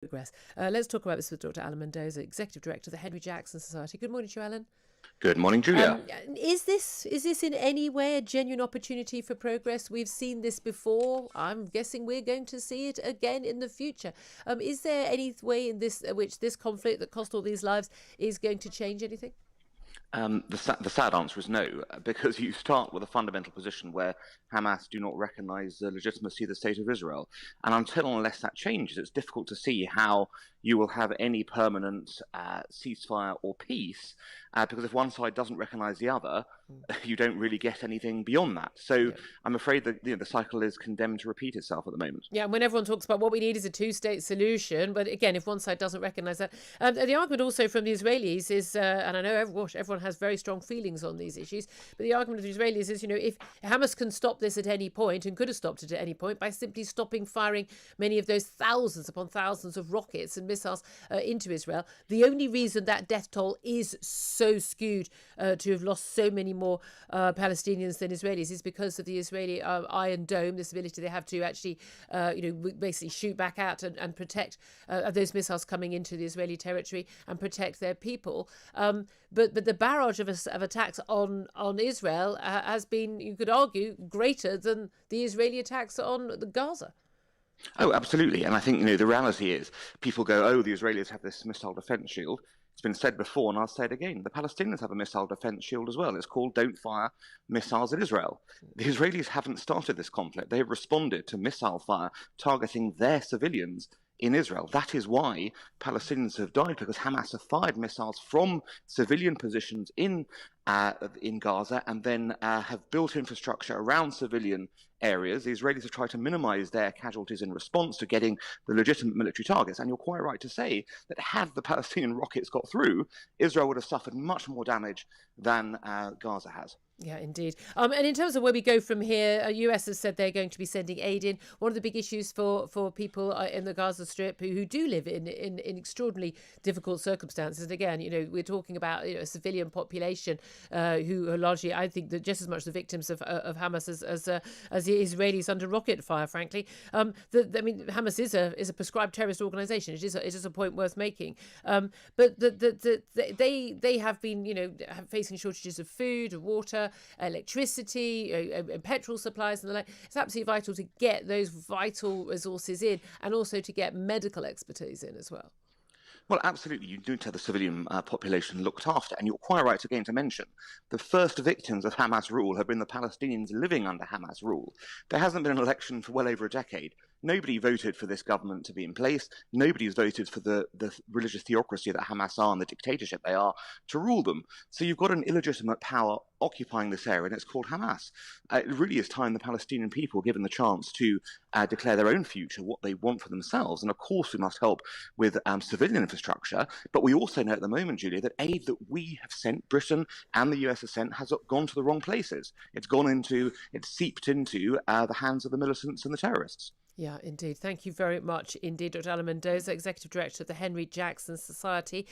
Progress. Let's talk about this with Dr. Alan Mendoza, Executive Director of the Henry Jackson Society. Good morning to you, Alan. Good morning, Julia. Is this in any way a genuine opportunity for progress? We've seen this before. I'm guessing we're going to see it again in the future. Is there any way in which this conflict that cost all these lives is going to change anything? The sad answer is no, because you start with a fundamental position where Hamas do not recognise the legitimacy of the state of Israel. And unless that changes, it's difficult to see how you will have any permanent ceasefire or peace, because if one side doesn't recognise the other, you don't really get anything beyond that. So I'm afraid that the cycle is condemned to repeat itself at the moment. Yeah, and when everyone talks about what we need is a two-state solution, but again, if one side doesn't recognise that. The argument also from the Israelis is, and I know everyone has very strong feelings on these issues, but the argument of the Israelis is, if Hamas can stop this at any point, and could have stopped it at any point, by simply stopping firing many of those thousands upon thousands of rockets and missiles into Israel, the only reason that death toll is so skewed to have lost so many more Palestinians than Israelis is because of the Israeli Iron Dome, this ability they have to actually, basically shoot back out and protect those missiles coming into the Israeli territory and protect their people. But the barrage of attacks on Israel has been, you could argue, greater than the Israeli attacks on Gaza. Oh, absolutely. And I think, the reality is people go, oh, the Israelis have this missile defense shield. It's been said before, and I'll say it again. The Palestinians have a missile defense shield as well. It's called Don't Fire Missiles at Israel. The Israelis haven't started this conflict. They have responded to missile fire targeting their civilians in Israel. That is why Palestinians have died, because Hamas have fired missiles from civilian positions in Gaza and then have built infrastructure around civilian areas. The Israelis have tried to minimize their casualties in response to getting the legitimate military targets. And you're quite right to say that had the Palestinian rockets got through, Israel would have suffered much more damage than Gaza has. Yeah, indeed. And in terms of where we go from here, US has said they're going to be sending aid in. One of the big issues for people in the Gaza Strip who do live in extraordinarily difficult circumstances. And again, we're talking about a civilian population who are largely, I think, just as much the victims of Hamas as the Israelis under rocket fire. Frankly, Hamas is a prescribed terrorist organisation. It is a point worth making. But they have been facing shortages of food, of water, electricity, and petrol supplies and the like. It's absolutely vital to get those vital resources in, and also to get medical expertise in as well. Well, absolutely. You do have the civilian population looked after. And you're quite right again to mention the first victims of Hamas rule have been the Palestinians living under Hamas rule. There hasn't been an election for well over a decade. Nobody voted for this government to be in place. Nobody's voted for the religious theocracy that Hamas are and the dictatorship they are to rule them. So you've got an illegitimate power occupying this area, and it's called Hamas. It really is time the Palestinian people given the chance to declare their own future, what they want for themselves. And of course, we must help with civilian infrastructure. But we also know at the moment, Julia, that aid that we have sent, Britain and the US has sent, has gone to the wrong places. It's seeped into the hands of the militants and the terrorists. Yeah, indeed. Thank you very much indeed, Dr. Alan Mendoza, Executive Director of the Henry Jackson Society.